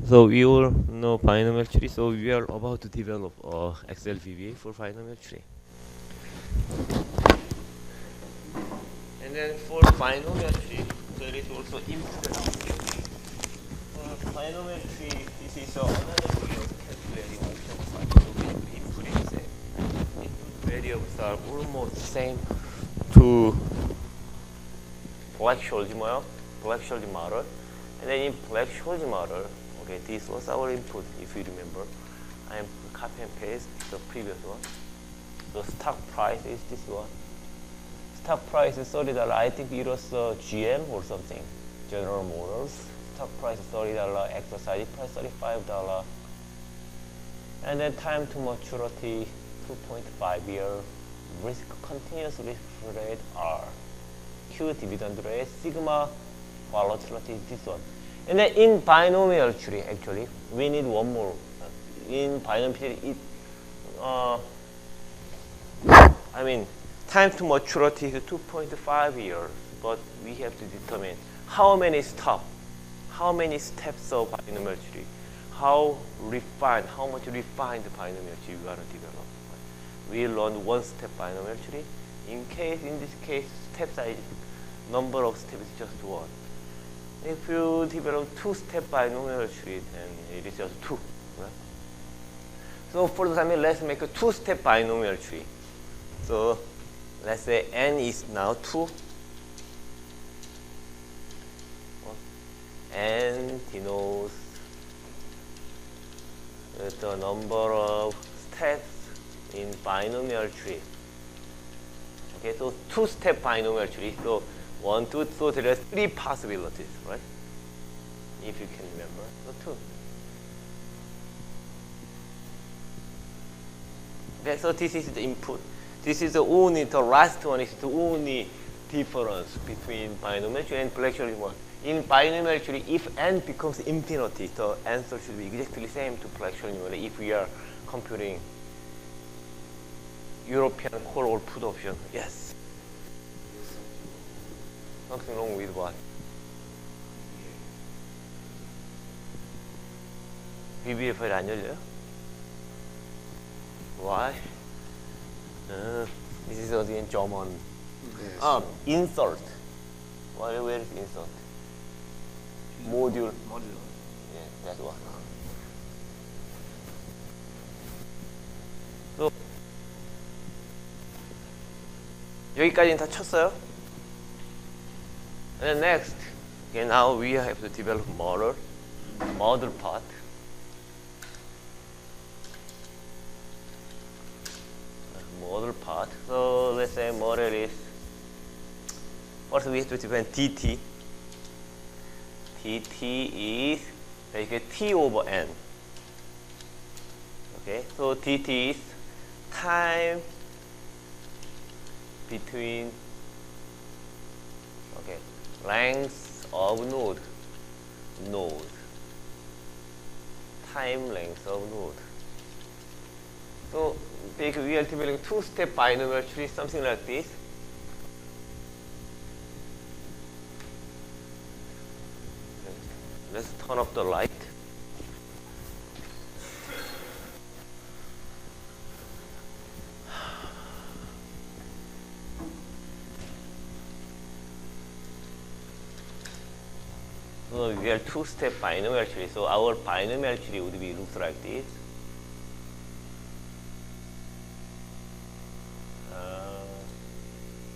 So we all know binomial tree, so we are about to develop Excel VBA for binomial tree. And then for binomial tree, there is also input and output. For binomial tree, this is another way of calculating option size. So basically input is same. Input variables are almost same to Black-Scholes model. And then in Black-Scholes model, okay, this was our input, if you remember. I am copy and paste the previous one. The stock price is this one. Stock price is $30. I think it was GM or something, General Motors. Stock price is $30. Exercise price $35. And then time to maturity 2.5 year. Risk continuous risk rate R. Q dividend rate sigma volatility is this one. And then in binomial tree, actually, we need one more. In binomial tree, time to maturity is 2.5 years, but we have to determine how many steps of binomial tree, how much refined binomial tree we want to develop. We learned one-step binomial tree. In this case, step size, number of steps is just one. If you develop two-step binomial tree, then it is just two. Right? So for the time, let's make a two-step binomial tree. So let's say n is now 2. N denotes the number of steps in binomial tree. Okay, so two-step binomial tree. So 1, 2, so there are 3 possibilities, right? If you can remember, so 2. Okay, so this is the input. This is the last one is the only difference between binomial tree and Black-Scholes model. In binomial tree, if n becomes infinity, the answer should be exactly same to Black-Scholes model if we are computing European core or put option. Yes. Something wrong with what? VBA 파일 안 열려요? Why? This is again German. Insert. Where is insert? Module. Yeah, that one. So 여기까지는 다 쳤어요. And then next, okay, now we have to develop model part. Model part. So let's say model is, first we have to define dt. dt is like t over n. Okay, so dt is time between, okay, length of node, time length of node. So we are developing two-step binomial tree, something like this. Let's turn off the light. So we are two-step binomial tree. So our binomial tree would be looks like this.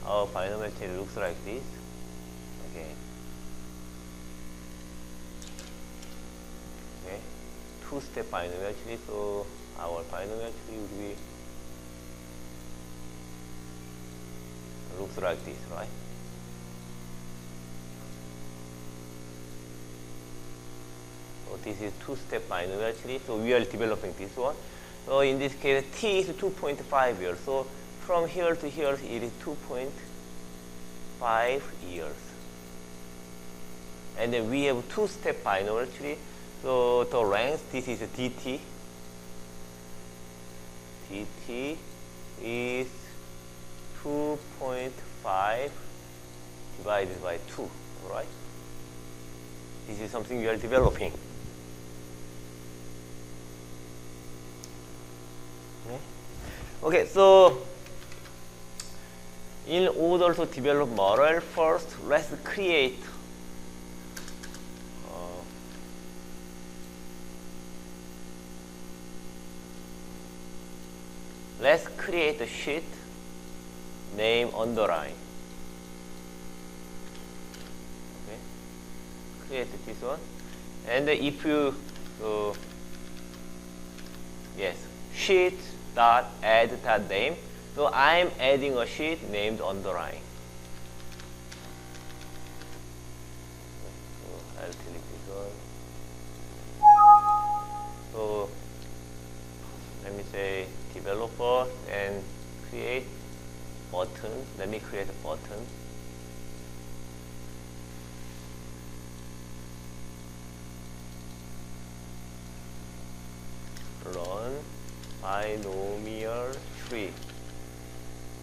Our binomial tree looks like this. Okay. Okay. Two-step binomial tree. So our binomial tree would be looks like this, right? This is two-step binomial tree, so we are developing this one. So in this case, t is 2.5 years. So from here to here, it is 2.5 years. And then we have two-step binomial tree. So the length, this is dt. dt is 2.5 divided by 2, right? This is something we are developing. Okay, so in order to develop model, first let's create a sheet name underline. Okay, create this one, and if you yes, sheet dot add dot name. So I'm adding a sheet named underline. So I'll delete this one. So let me say developer and create button. Let me create a button. Run binomial tree.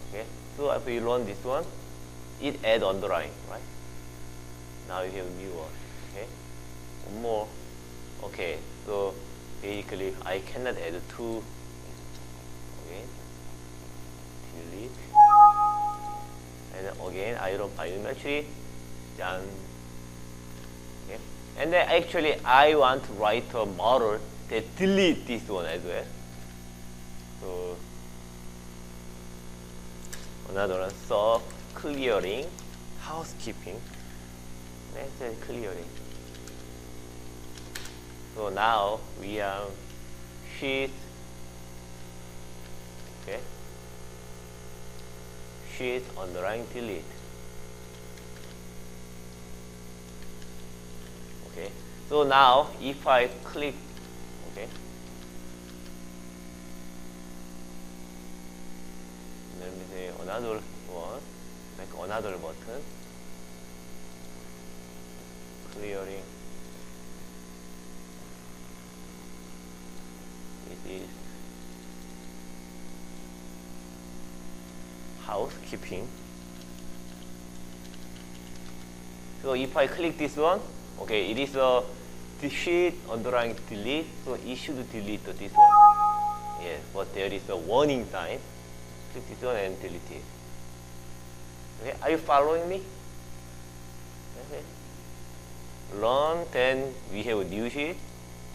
Okay, so if we run this one, it add underline, right? Now you have a new one. Okay, one more. Okay, so basically I cannot add two. Okay, delete, and then again I run binomial tree. Done. Okay, and then actually I want to write a model that delete this one as well. So another one, so clearing, housekeeping, let's say clearing. So now we have sheet, okay, sheet underline delete. Okay, so now if I click, okay, let me say another one, make another button, clearing. It is housekeeping. So if I click this one, okay, it is a sheet underline delete, so it should delete this one. Yes, but there is a warning sign. Click this one and delete it. Okay, are you following me? Okay. Run, then we have a new sheet,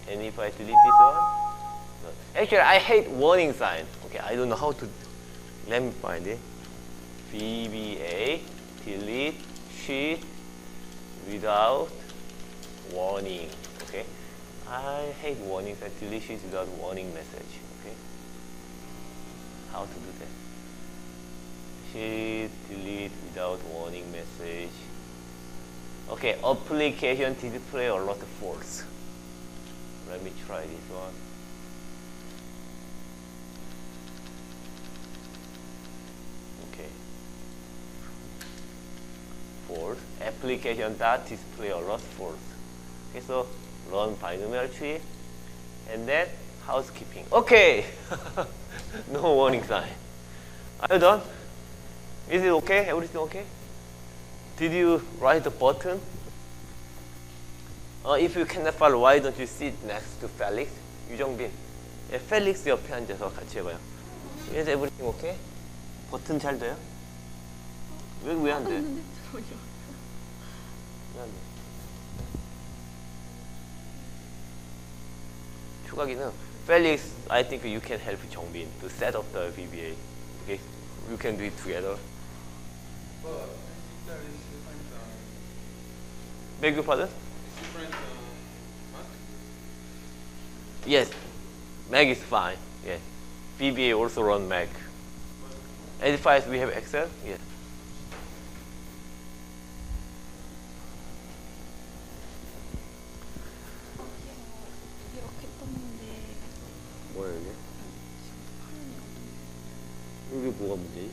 and if I delete this one, no. Actually I hate warning sign. Okay, I don't know how to. Let me find it. VBA delete sheet without warning. Okay, I hate warning sign. Delete sheet without warning message. Okay, how to do that? Sheet delete without warning message. Okay, application display alert false. Let me try this one. Okay, false. Application dot display alert false. Okay, so run binomial tree, and then housekeeping. Okay, no warning sign. Are you done? Is it okay? Everything okay? Did you write the button? If you cannot follow, why don't you sit next to Felix? 유정빈. 예, 펠릭스 옆에 앉아서 같이 해봐요. Is everything okay? 버튼 잘 돼요? 왜 안 돼? 왜 안 돼? 추가기는 Felix, I think you can help 정빈 to set up the VBA. Okay, you can do it together. Beg your pardon? Yes, Mac is fine. Yes, VBA also run Mac. Edify, we have Excel. Yes. 뭐야 이게? 이게 뭐가 문제지?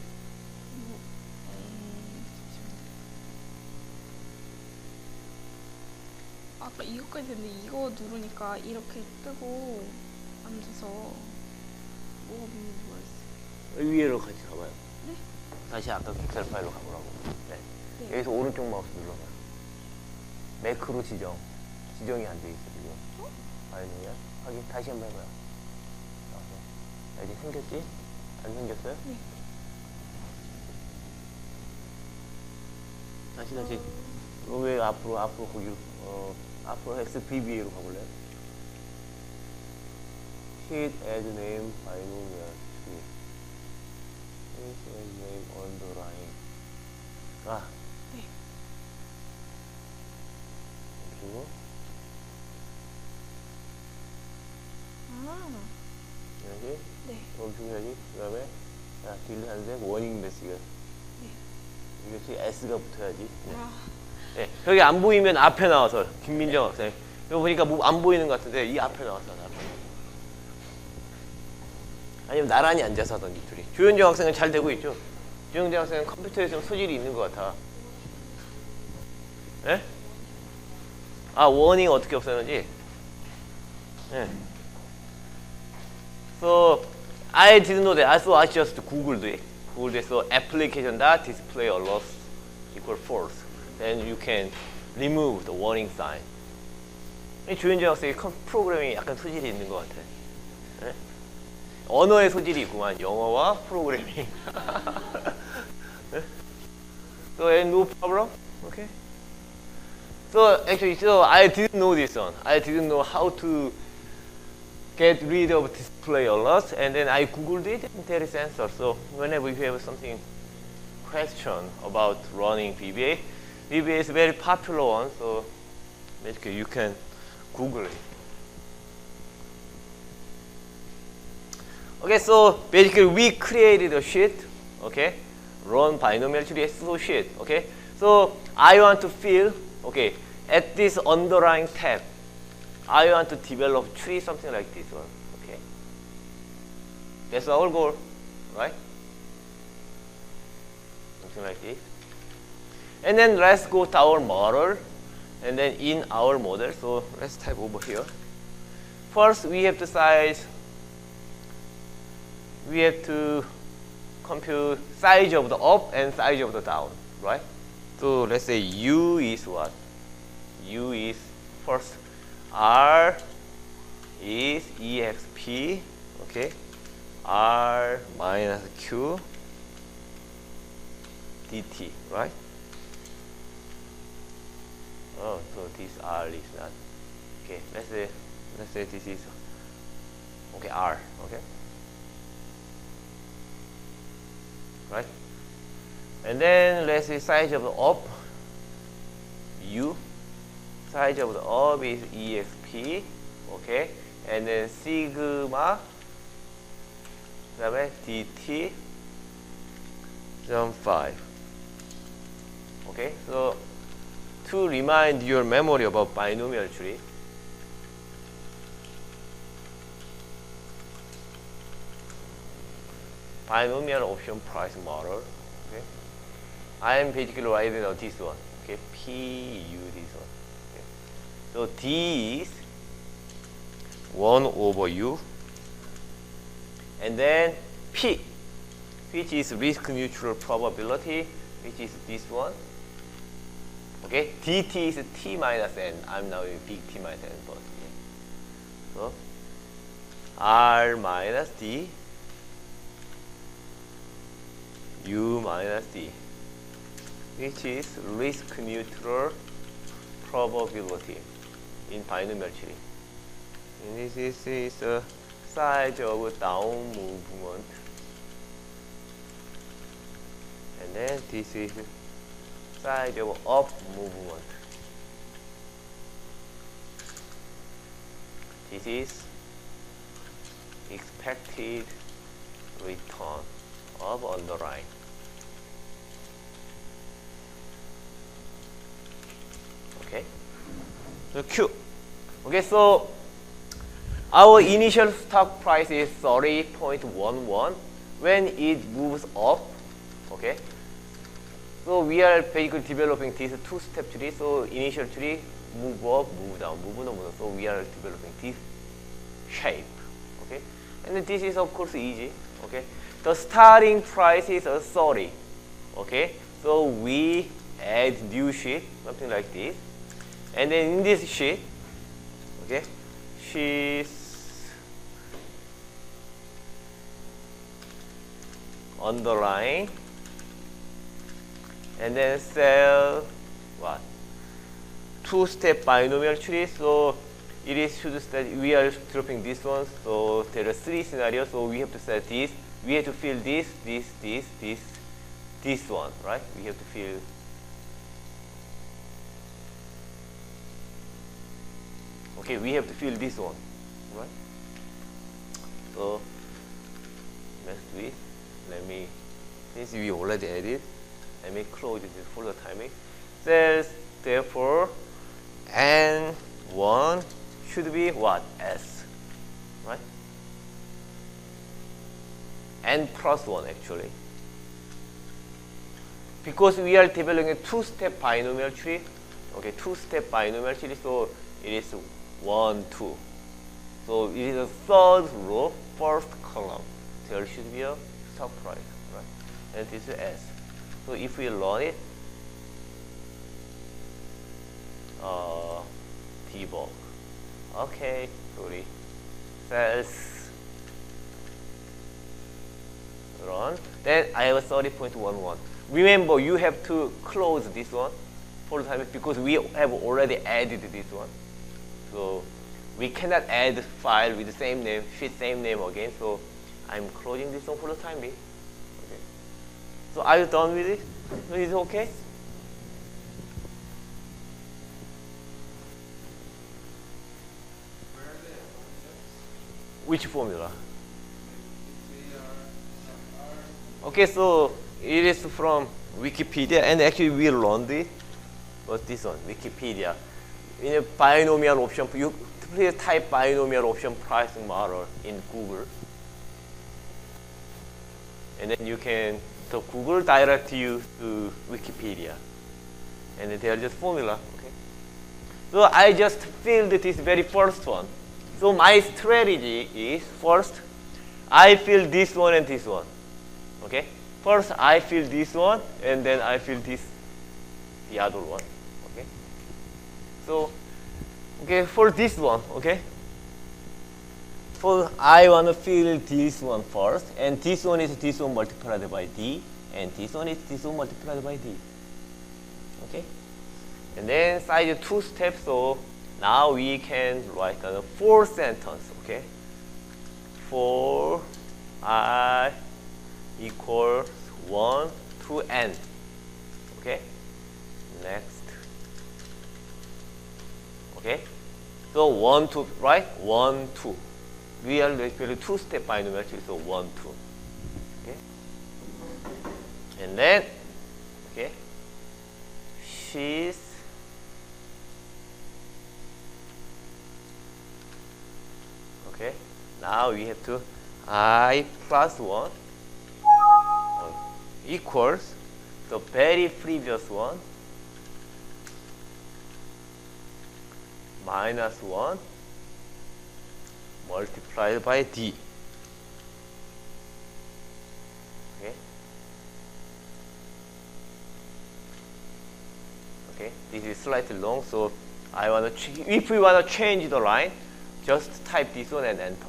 아까 이거까지 됐는데 이거 누르니까 이렇게 뜨고 앉아서 뭐가 문제인지 모르겠어요. 위로 같이 가봐요. 네? 다시 아까 엑셀 파일로 가보라고. 네. 네. 여기서 오른쪽 마우스 눌러봐요. 매크로 지정이 안 돼 있어 지금. 아니면 확인 다시 한번 해봐요. 여기 생겼지? 안 생겼어요? 네. 다시. 왜 앞으로 거기로 앞으로 SPBA로 가볼래요? Hit add name binomial tree. Hit add name underline. 네. 그리고 여기 네. 멈추셔야지. 그 다음에 딜 하는데 워닝 메시지가 이것이 S가 붙어야지. 네. 네. 여기 안 보이면 앞에 나와서 김민정 학생. 이거 보니까 뭐 안 보이는 것 같은데 이 앞에 나와서 아니면 나란히 앉아서 하던지 둘이. 조현정 학생은 잘 되고 있죠. 조현정 학생은 컴퓨터에 좀 소질이 있는 것 같아. 예? 워닝 어떻게 없애는지. 예. So I didn't know that. So I just Googled it. So application.display alerts equal false. Then you can remove the warning sign. 조현정 학생이 프로그래밍이 약간 소질이 있는 것 같아. 네? 언어의 소질이 있구만. 영어와 프로그래밍. 네? So no problem. Okay. So actually, I didn't know this one. I didn't know how to get rid of display alerts, and then I googled it, and there is answer. So whenever you have something question about running VBA, VBA is a very popular one. So basically, you can Google it. Okay, so basically we created a sheet. Okay, run binomial tree SO sheet. Okay, so I want to fill. Okay, at this underlying tab, I want to develop tree something like this one. Okay, that's our goal, right? Something like this. And then let's go to our model. And then in our model, so let's type over here. First, we have to compute size of the up and size of the down, right? So let's say U is what? U is first R is EXP, okay? R minus Q dt, right? Oh, so this R is not okay. Let's say this is okay R, okay, right? And then let's say size of the up U, size of the up is EXP, okay, and then sigma 그다음에 dt sum 5, okay. So to remind your memory about binomial tree, binomial option price model. Okay, I am basically writing out this one. Okay, PU this one. Okay. So D is 1 over U, and then P, which is risk neutral probability, which is this one. Okay, dt is t minus n. I'm now in big T minus n, but yeah. So R minus D, U minus D, which is risk neutral probability in binomial tree. And this is the size of down movement, and then this is size of up movement. This is expected return of underlying. Okay, so Q. Okay, so our initial stock price is 30.11 when it moves up. Okay. So we are basically developing this two-step tree. So initial tree, move up, move down, move up, move down. So we are developing this shape. Okay, and then this is of course easy. Okay, the starting price is 30. Okay, so we add new sheet, something like this, and then in this sheet, okay, underline, and then cell what? Two-step binomial tree. So it is should that we are dropping this one. So there are three scenarios. So we have to set this. We have to fill this one, right? We have to fill. Okay, we have to fill this one, right? So next week, since we already added, let me close this for the timing. Cells, therefore, N1 should be what? S, right? N plus 1 actually. Because we are developing a two-step binomial tree, okay, two-step binomial tree, so it is 1, 2. So it is a third row, first column. There should be a stock price, right? And this is S. So if we run it, debug. Okay, sorry. Cells. Run. Then I have a 30.11. Remember, you have to close this one for the time because we have already added this one. So we cannot add file with the same name, fit same name again. So I'm closing this one for the time being. Okay. So are you done with it? Is it okay? Which formula? Okay, so it is from Wikipedia, and actually we learned it. What's this one? Wikipedia. In a binomial option, you please type binomial option pricing model in Google, and then you can. So Google direct you to Wikipedia, and then there's just formula. Okay. So I just filled this very first one. So my strategy is first, I fill this one and this one. Okay. First I fill this one, and then I fill the other one. Okay. So, okay, for this one, okay. So I want to fill this one first, and this one is this one multiplied by D, and this one is this one multiplied by D. Okay. And then size 2 steps, so now we can write a 4 sentence, okay? For I equals 1 to N, okay? Next, okay? So 1, 2, right? 1, 2. We are actually 2-step binomial tree, so 1, 2, okay? And then, okay, she's okay. Now we have to I plus 1 equals the very previous one minus 1 multiplied by D. Okay. Okay. This is slightly long, so I want to. If we want to change the line, just type this one and enter.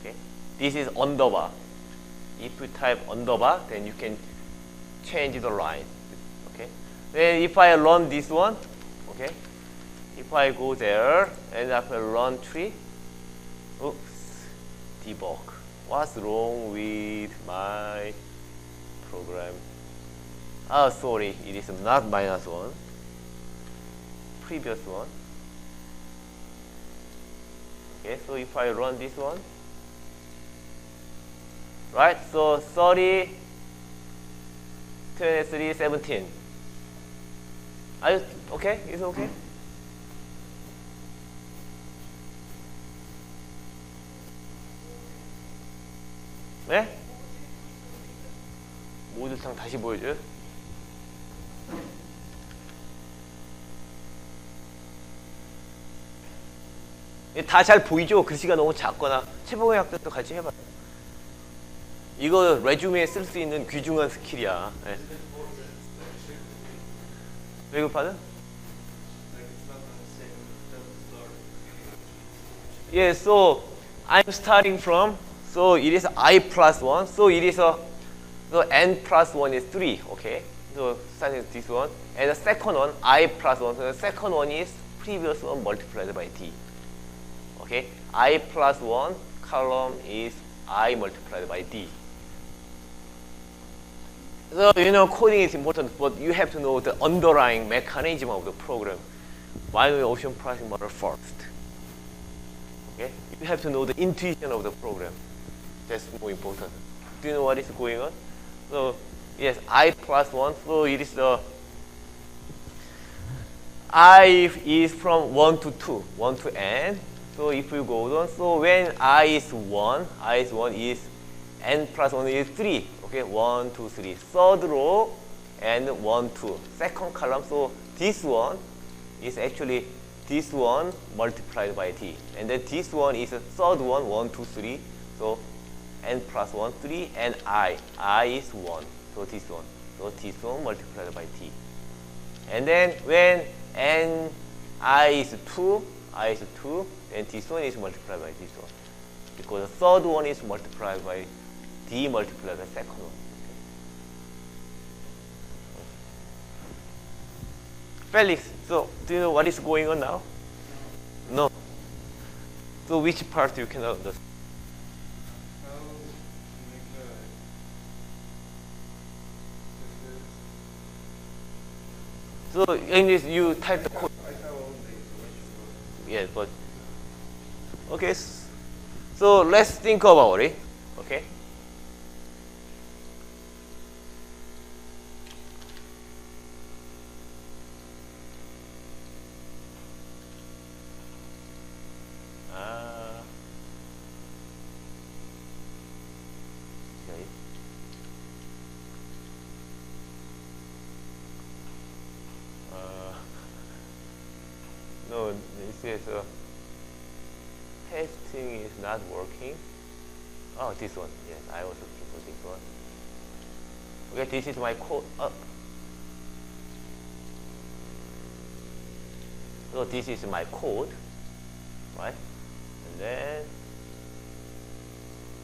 Okay. This is underbar. If you type underbar, then you can change the line. Okay. Then if I run this one, okay. If I go there and I run tree, oops, debug. What's wrong with my program? Ah, sorry, it is not minus 1. Previous one. Okay, so if I run this one, right? So 30, 23, 17. Are you okay? Is it okay? 네? 모듈창 다시 보여줘요? 다 잘 보이죠? 글씨가 너무 작거나 최봉의 학생도 같이 해봐요. 이거 레주메에 쓸 수 있는 귀중한 스킬이야. 네. Beg your pardon? Yeah, so I'm starting from, so it is I plus 1, so it is a So n plus 1 is 3, okay? So starting with this one. And the second one, I plus 1. So the second one is previous one multiplied by d. Okay? I plus 1 column is I multiplied by d. So, you know, coding is important, but you have to know the underlying mechanism of the program. Binary option pricing model first. Okay? You have to know the intuition of the program. That's more important. Do you know what is going on? So, yes, I plus 1. So, it is the I is from 1 to 2, 1 to n. So, if you go down, so when I is 1 is n plus 1 is 3. Okay, 1, 2, 3. Third row and 1, 2. Second column, so this one is actually this one multiplied by t. And then this one is the third one, 1, 2, 3. So n plus 1, 3, and I is 1. So this one. So this one multiplied by t. And then when I is 2, then this one is multiplied by this one. Because the third one is multiplied by d multiplied by the second one. Felix, so do you know what is going on now? No. So which part you cannot understand? So English, you type the code. Yes, but okay. So let's think about it. Okay. No, this is testing is not working. Oh, this one. Yes, I was looking for this one. Okay, this is my code. So this is my code, right? And then,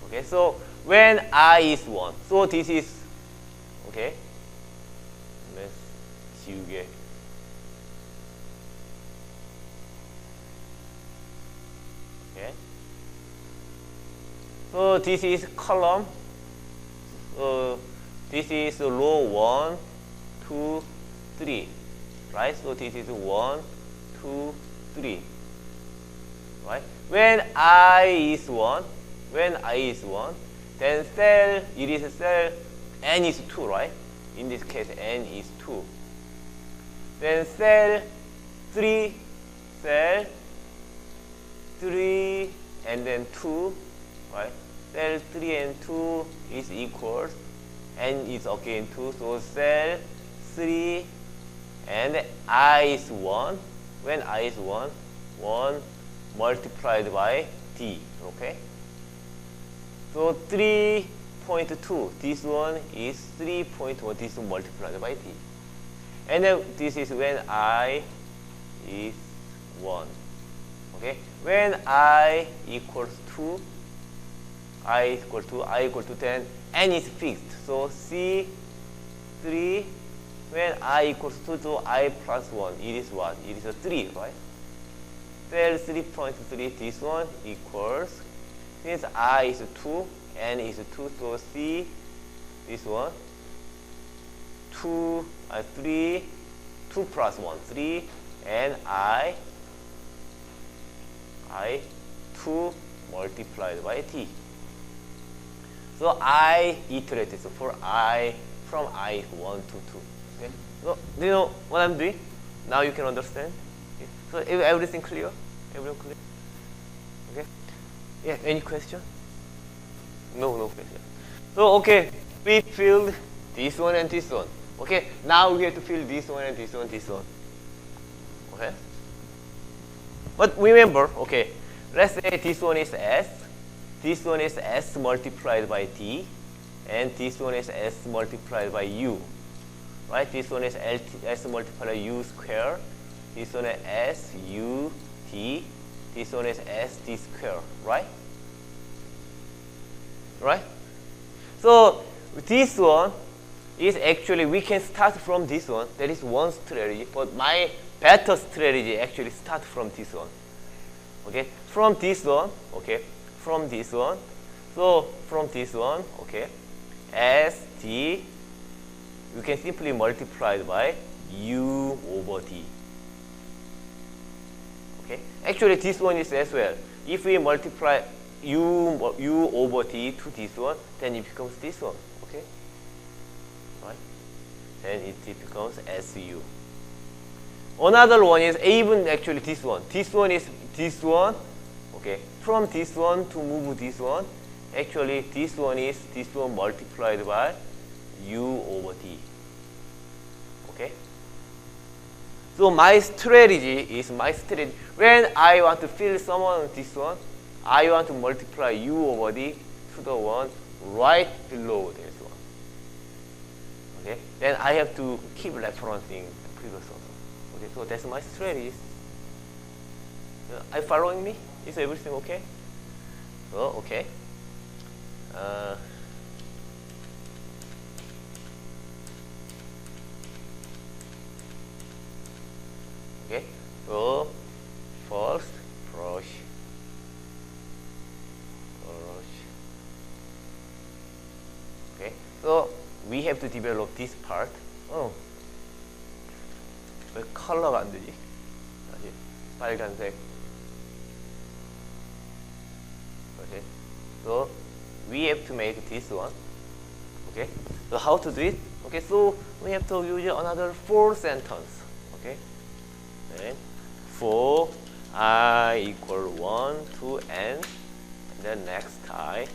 okay, so when I is 1, so this is, okay, let's 지우개. Okay. So this is column. So this is row 1, 2, 3, right? So this is 1, 2, 3, right? When I is 1, then cell, it is cell n is 2, right? In this case, n is 2. Then cell 3, and then 2, right? Cell 3 and 2 is equals, n is again 2, so cell 3 and I is 1. When I is 1, 1 multiplied by d, okay? So 3.2, this one is 3.1, this one multiplied by d. And then this is when I is 1. Okay? When I equals 2, I equal to 10, n is fixed. So C3, when I equals to I plus 1, it is what? It is a 3, right? Cell 3.3, this one equals, since I is 2, n is 2, so C, this one, 3, 2 plus 1, 3, and I 2 multiplied by t. So I iterated, so for I, from I 1 to 2. Okay? So do you know what I'm doing? Now you can understand. Okay? So everything clear? Everyone clear? Okay? Yeah, any question? No question. So okay, we filled this one and this one. Okay, now we have to fill this one and this one, this one. Okay? But remember, okay, let's say this one is S, this one is S multiplied by D, and this one is S multiplied by U. Right? This one is S multiplied by U square, this one is S, U, D, this one is S, D square, right? Right? So this one is actually, we can start from this one. That is one strategy, but my better strategy actually start from this one. Okay, from this one, okay, from this one. So from this one, okay, as d, you can simply multiply it by u over d. Okay, actually this one is as well. If we multiply u over d to this one, then it becomes this one. Okay, right? Then it becomes SU. Another one is even actually this one. This one is this one. Okay, from this one to move this one. Actually, this one is this one multiplied by u over d. Okay. So my strategy is when I want to fill someone this one, I want to multiply u over d to the one right below this one. Okay. Then I have to keep referencing the previous one. Okay. So that's my strategy. Are you following me? Is everything okay? So okay. Okay, so first brush. Okay, so we have to develop this part. Oh, 왜 컬러가 안 되지? 다시 빨간색. Okay, so we have to make this one. Okay, so how to do it? Okay, so we have to use another for sentence. Okay, and for I equal 1 to n, and then next I.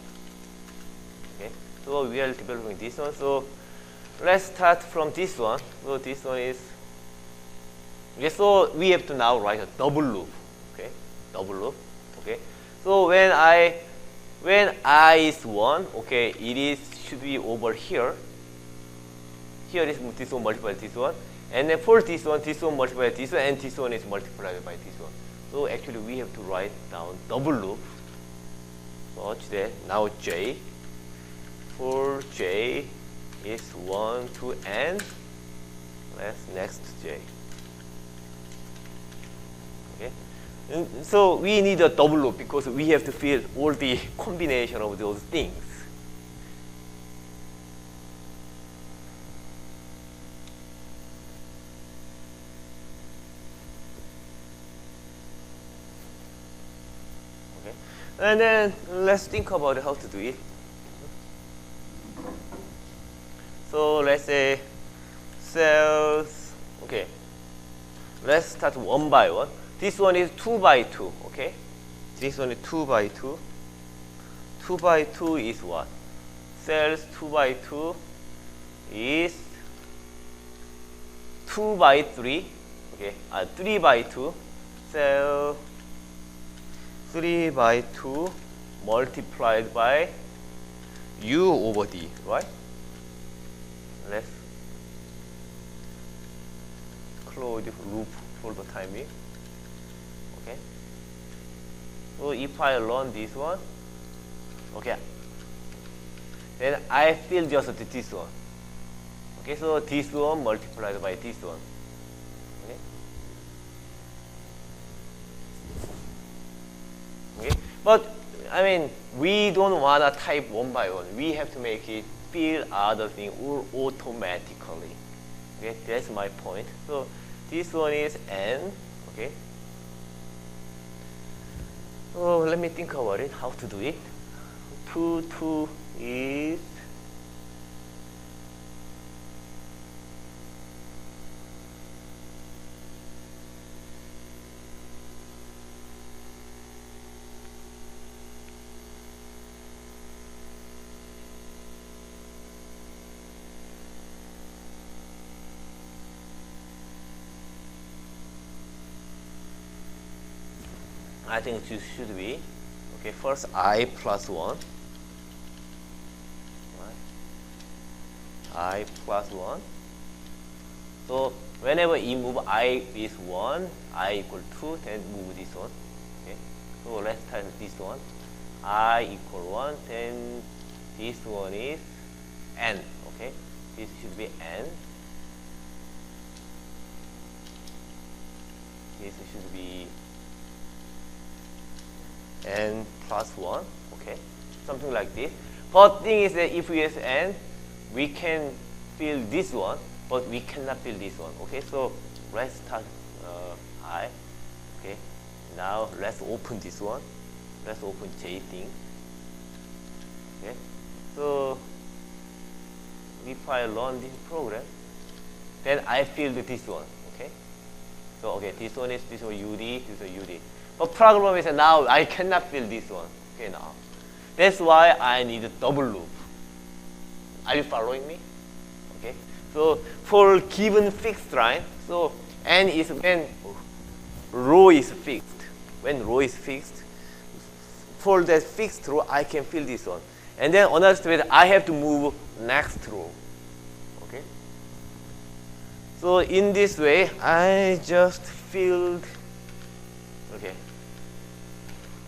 Okay, so we are developing this one. So let's start from this one. So this one is, okay, so we have to now write a double loop. Okay, double loop. Okay, so when I is 1, okay, it is should be over here. Here is this one multiplied by this one, and then for this one multiplied by this one, and this one is multiplied by this one. So actually we have to write down double loop such that now j, for j is 1 to n, let's next j. Okay. So we need a double loop because we have to fill all the combination of those things. Okay. And then let's think about how to do it. So let's say cells, okay. Let's start one by one. This one is 2 by 2, okay? This one is 2 by 2. 2 by 2 is what? Cells 2 by 2 is 2 by 3, okay? 3 by 2. Cell 3 by 2 multiplied by u over d, right? Let's close the loop for the time being. Okay. So if I learn this one, okay, then I fill just this one. Okay, so this one multiplied by this one. Okay. Okay, but I mean, we don't wanna type one by one. We have to make it fill other thing automatically. Okay, that's my point. So this one is n. Okay. So let me think about it, how to do it. 2 is I think it should be, okay, first I plus 1. Right. I plus 1. So whenever you move I is 1, I equal 2, then move this one. Okay. So let's start this one. I equal 1, then this one is n. Okay, this should be n. This should be n plus 1. Okay, something like this. But thing is that if we have n, we can fill this one, but we cannot fill this one. Okay, so let's start I. Okay, now let's open this one. Let's open J thing. Okay, so if I run this program, then I filled this one. Okay, so okay, this one UD, this is UD. But problem is that now I cannot fill this one. Okay, now that's why I need a double loop. Are you following me? Okay, so for given fixed line, so n is when row is fixed. When row is fixed, for that fixed row, I can fill this one. And then another step, I have to move next row. Okay. So in this way, I just filled. Okay.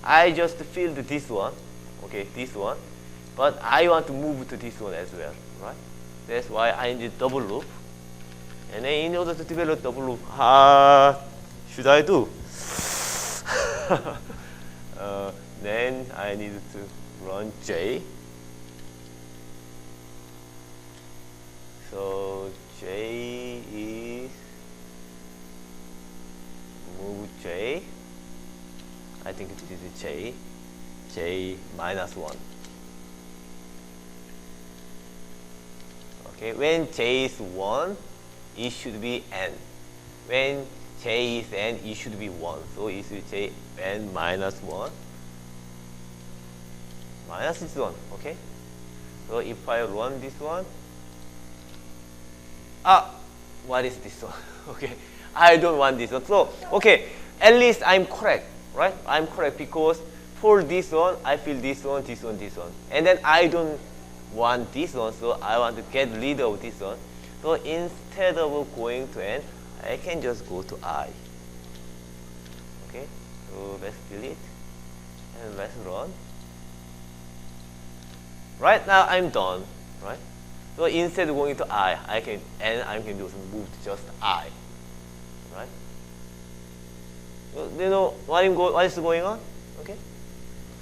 I just filled this one. Okay, this one. But I want to move to this one as well, right? That's why I need double loop. And then in order to develop double loop, should I do? Then I need to run J. So J is move J. I think this is J. J minus 1. Okay, when J is 1, it should be n. When J is n, it should be 1. So it should be J n minus 1. Minus this one, okay? So if I run this one, what is this one? Okay, I don't want this one. So, okay, at least I'm correct, right? I'm correct because for this one, I feel this one, this one, this one. And then I don't want this one, so I want to get rid of this one. So instead of going to n, I can just go to I. Okay, so let's delete and let's run. Right now I'm done, right? So instead of going to I can do some move to just I, right? You know what is going on? Okay,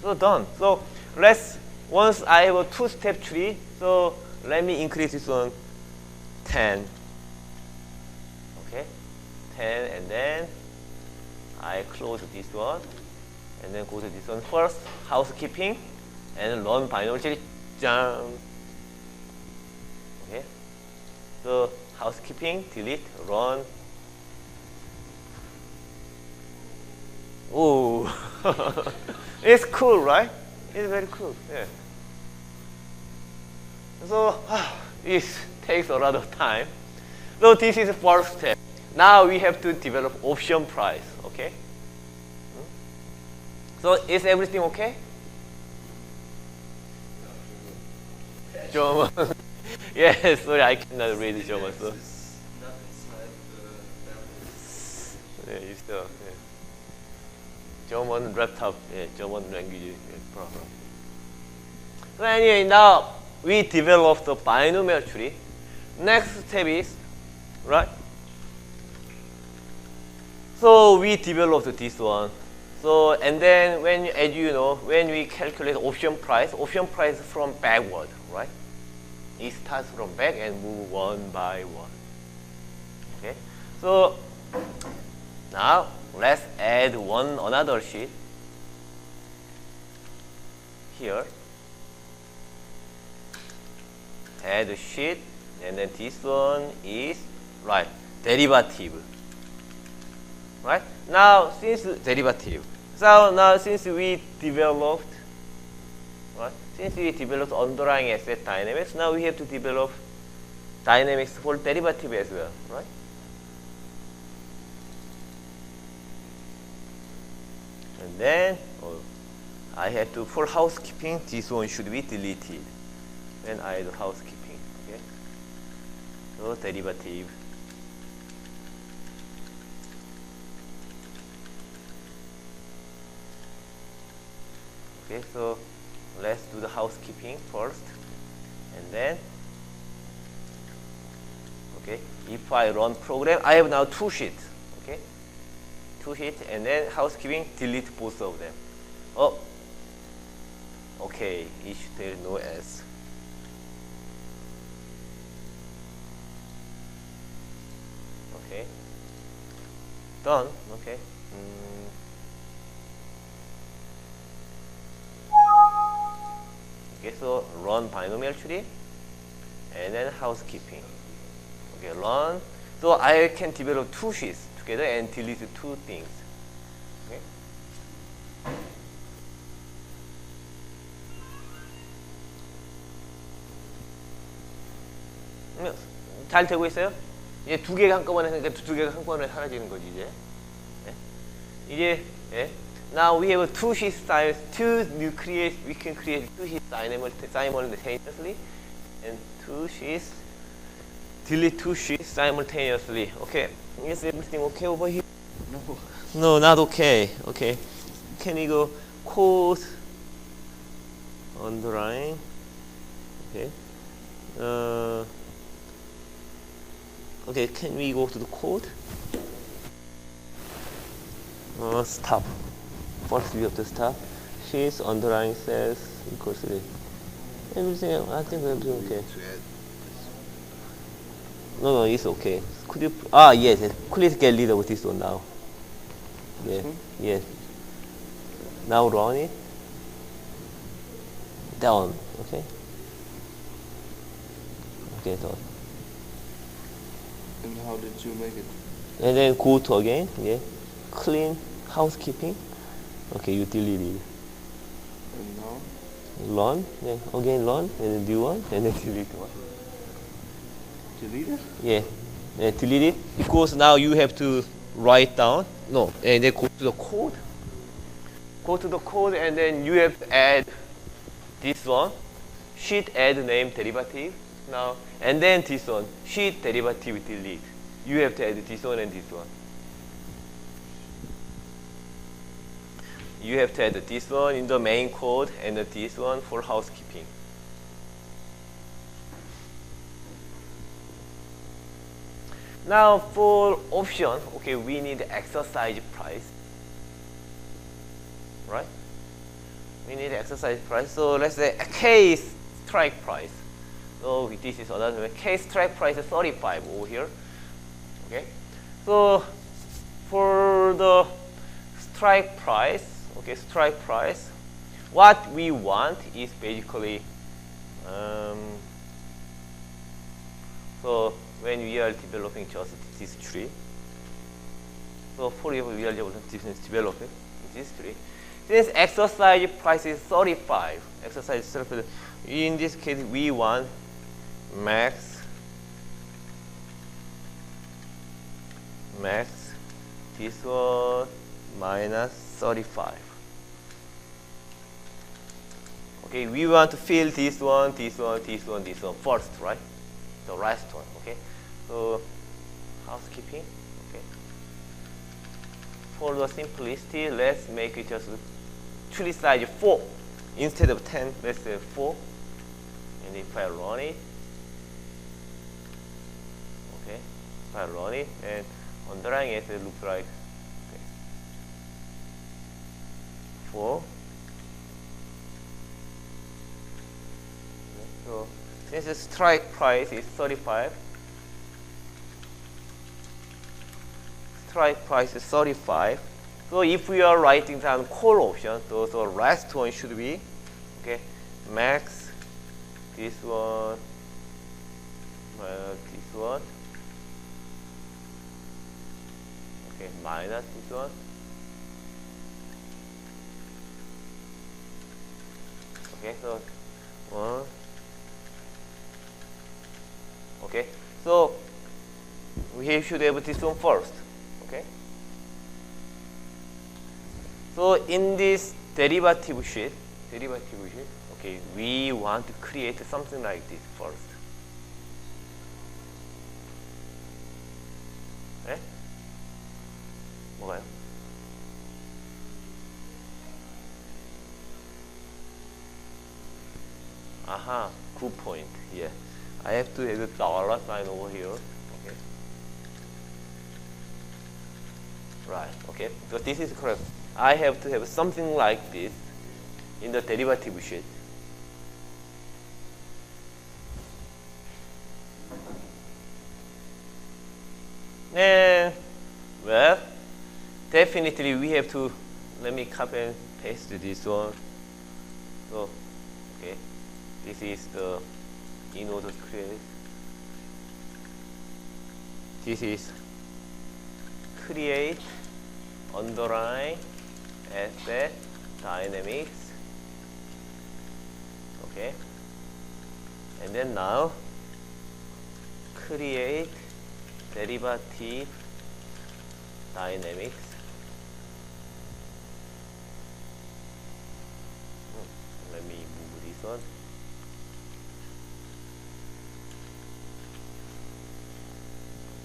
so done. So once I have a two-step tree, so let me increase this one 10. Okay, 10, and then I close this one, and then go to this one first, housekeeping, and run binary tree. Jump. Okay, so housekeeping, delete, run. Oh, it's cool, right? It's very cool. Yeah. So it takes a lot of time. So this is the first step. Now we have to develop option price. Okay. So is everything okay? German. Yes, sorry, I cannot read German. So. Yeah, you still. Yeah. German laptop, yeah, German language problem. So anyway, now we developed the binomial tree. Next step is, right? So we developed this one. So and then as you know, when we calculate option price from backward, right? It starts from back and move one by one. Okay. So now let's add another sheet here. Add a sheet, and then this one is right derivative. Right now, since derivative. So now since we developed, right? Since we developed underlying asset dynamics, now we have to develop dynamics for derivative as well, right? And then I had to, for housekeeping, this one should be deleted. Then I do housekeeping, okay? So derivative. Okay, so let's do the housekeeping first. And then Okay, if I run program, I have now 2 sheets. Okay, 2 sheets, and then housekeeping, delete both of them. Oh, okay, issue there no S. Okay, done. Okay. Okay, so run binomial tree, and then housekeeping. Okay, run. So I can develop 2 sheets together and delete 2 things. Okay. 잘 되고 있어요? 이제 2개가 한꺼번에 하니까 2개가 한꺼번에 사라지는 거지 이제. 네? 이제 예? Now we have 2 sheets styles. We can create 2 sheets simultaneously, and 2 sheets. Delete 2 sheets simultaneously. Okay. Is everything okay over here? No. No, not okay. Okay. Can we go code underline? Okay. Okay. Can we go to the code? Stop. First we have to stop. Sheets underline cells equals 3. Everything. I think everything okay. No, it's okay. Could you? Yes. Please get rid of this one now. Yeah. Yes. Now run it. Down. Okay. Okay, done. And how did you make it? And then go to again. Yeah. Clean housekeeping. Okay, you delete it. And now? Run. Then again run. And then do one. And then delete one. Delete it? Yeah. Yeah, delete it. Because now you have to write down. No. And then go to the code. Go to the code, and then you have to add this one. Sheet add name derivative. Now, and then this one. Sheet derivative delete. You have to add this one and this one. You have to add this one in the main code and this one for housekeeping. Now for option, okay, we need exercise price, right? We need exercise price. So let's say a K strike price. So this is another way. K strike price is 35 over here. Okay. So for the strike price, okay, strike price, what we want is basically so when we are developing just this tree, so for example, we are developing this tree. Since exercise price is 35, exercise 35, in this case we want max this one minus 35. Okay, we want to fill this one first, right? The last one, okay? So housekeeping, okay? For the simplicity, let's make it just tree size 4 instead of 10. Let's say 4. And if I run it, okay, if I run it and underlying it looks like 4. Okay, so since the strike price is 35, strike price is 35. So if we are writing down call option, so the last one should be, okay, max this one minus this one, okay, minus this one. Okay, so 1. Okay, so we should have this one first. Okay, so in this derivative sheet, okay, we want to create something like this first. 네? 뭐가요? Aha, good point. Yeah, I have to add the dollar sign over here. Okay. Right, okay. So this is correct. I have to have something like this in the derivative sheet. And, well, definitely we have to, let me copy and paste this one. So, okay, this is the in order to create. This is create underline asset dynamics. Okay, and then now create derivative dynamics. Let me move this one.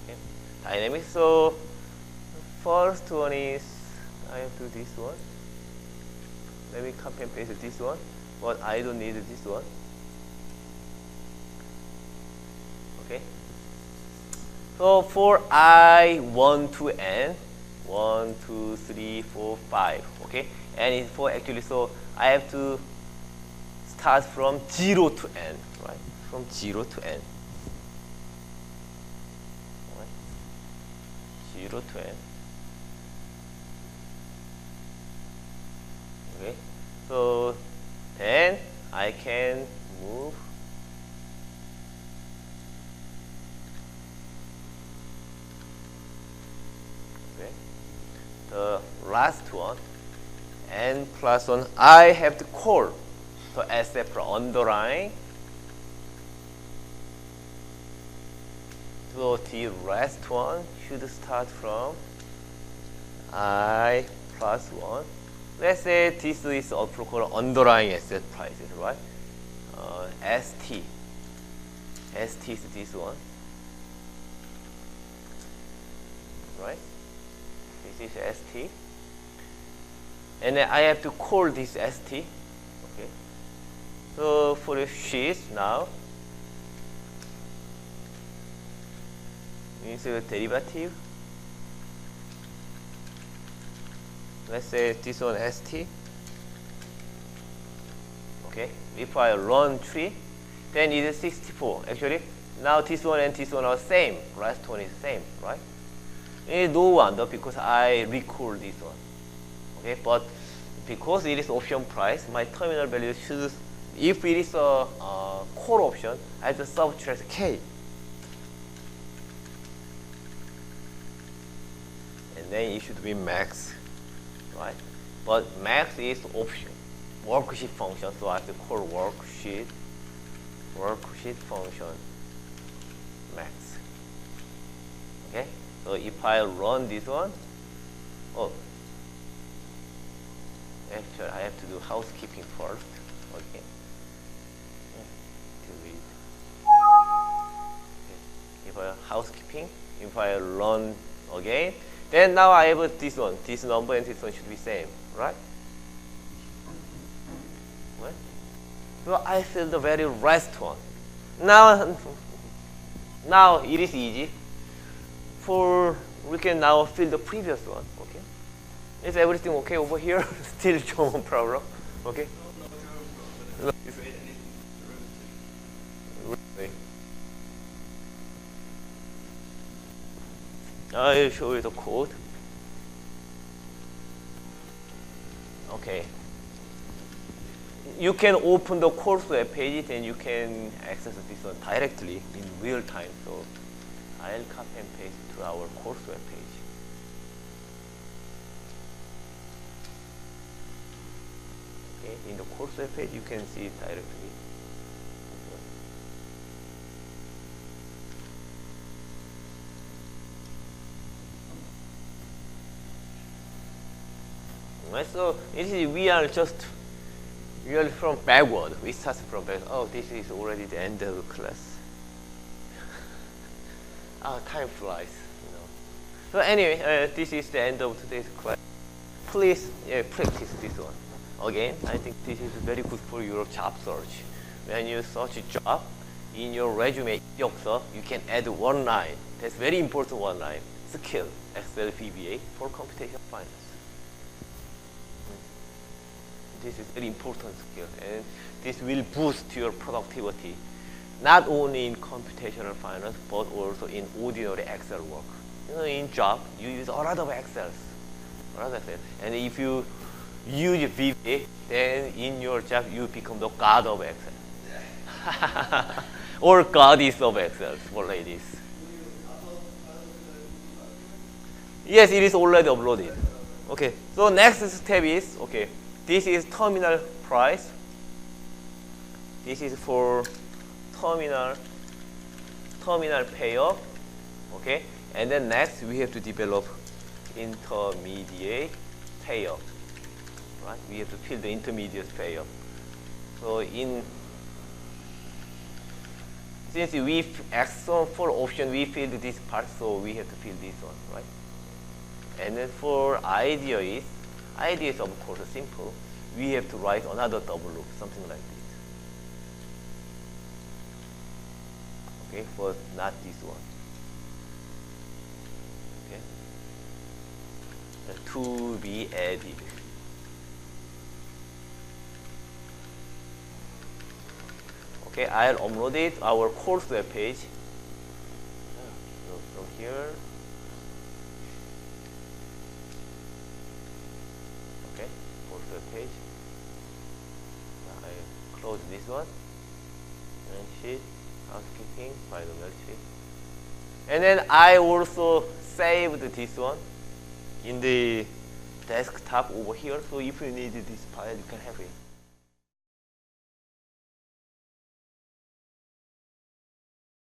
Okay. Dynamics. So first one is I have to do this one. Let me copy and paste this one, but I don't need this one. Okay. So for I1 to n, 1, 2, 3, 4, 5. Okay, and for actually, so I have to start from 0 to n, right? From 0 to n. Right? 0 to n. Okay, so then I can move the last one, n plus 1, I have to call the SF underline. So the last one should start from I plus 1. Let's say this is also called underlying asset prices, right? ST. ST is this one, right? This is ST, and then I have to call this ST. Okay. So for the sheet now, insert derivative. Let's say this one ST. Okay. If I run tree, then it is 64. Actually, now this one and this one are same. Last one is same, right? No wonder because I recall this one. Okay, but because it is option price, my terminal value should, if it is a call option, I have to subtract K. And then it should be max, right? But max is option, worksheet function, so I have to call worksheet function max. Okay? So if I run this one, oh, actually I have to do housekeeping first. Okay. Delete. Okay. If I housekeeping, if I run again, then now I have this one. This number and this one should be same, right? Right? So I fill the very last one. Now it is easy. We can now fill the previous one. Okay, is everything okay over here? Still German problem. Okay. Really? I'll show you the code. Okay. You can open the course web page and you can access this one directly in real time. So I'll copy and paste to our course web page. Okay, in the course web page you can see it directly. Right, so we are from backward. We start from backward. Oh, this is already the end of the class. Time flies, you know. So anyway, this is the end of today's class. Please practice this one. Again, I think this is very good for your job search. When you search a job, in your resume, you can add one line. That's very important one line. skill, Excel VBA for computation finance. This is very important skill, and this will boost your productivity, not only in computational finance, but also in ordinary Excel work. You know, in job, you use a lot of Excel. And if you use VBA, then in your job, you become the god of Excel. Or goddess of Excel for ladies. Yes, it is already uploaded. Okay, so next step is, okay, this is terminal price. This is for terminal payoff. Okay, and then next we have to develop intermediate payoff. Right, we have to fill the intermediate payoff. So since we asked for option, we filled this part, so we have to fill this one, right? And then for idea is of course simple. We have to write another double loop, something like this. Okay, but not this one. Okay, to be added. Okay, I'll upload it our course web page. So from here. Okay, course web page. I close this one. And sheet, housekeeping, final sheet. And then I also saved this one in the desktop over here. So if you need this file, you can have it.